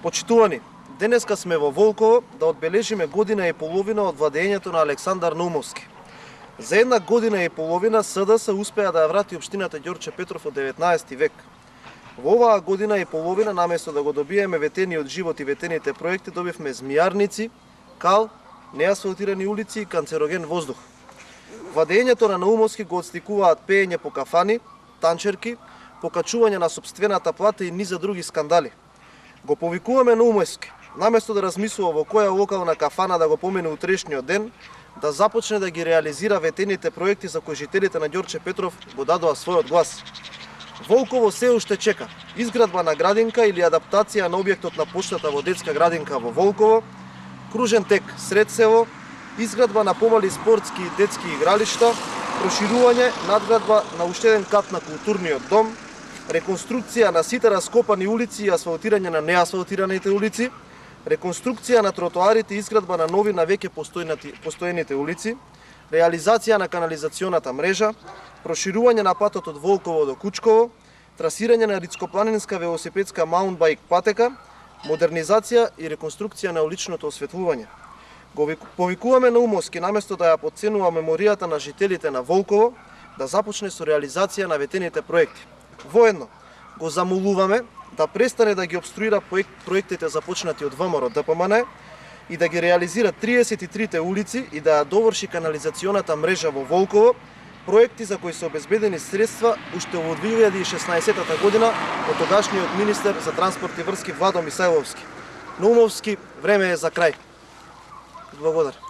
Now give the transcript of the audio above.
Почитувани, денеска сме во Волково да одбележиме година и половина од владењето на Александар Наумовски. За една година и половина СДС успеа да ја врати општината Ѓорче Петров од 19 век. Во оваа година и половина, наместо да го добиеме ветениот живот и ветените проекти, добивме змијарници, кал, неасфалтирани улици и канцероген воздух. Владењето на Наумовски го отстикуваат пеење по кафани, танчерки, покачување на сопствената плата и низа други скандали. Го повикуваме Наумовски, наместо да размислува во која локална кафана да го помине утрешниот ден, да започне да ги реализира ветените проекти за кои жителите на Ѓорче Петров го дадоа својот глас. Волково се уште чека изградба на градинка или адаптација на објектот на поштата во детска градинка во Волково, кружен тек сред село, изградба на помали спортски и детски игралишта, проширување, надградба на уште еден кат на културниот дом, реконструкција на сите раскопани улици и асфалтирање на неасфалтираните улици, реконструкција на тротоарите и изградба на нови на веќе постоените улици, реализација на канализационата мрежа, проширување на патот од Волково до Кучково, трасирање на рицкопланинска велосипедска маунтбајк патека, модернизација и реконструкција на уличното осветлување. Го повикуваме Наумовски, наместо да ја потценува меморијата на жителите на Волково, да започне со реализација на ветените проекти. Воедно, го замолуваме да престане да ги обструира проектите започнати од ВМРО ДПМН и да ги реализира 33 улици и да ја доврши канализационата мрежа во Волково, проекти за кои се обезбедени средства уште во 2016 година од тогашниот министер за транспорт и врски Владо Мисајловски. Наумовски, време е за крај. Благодарам.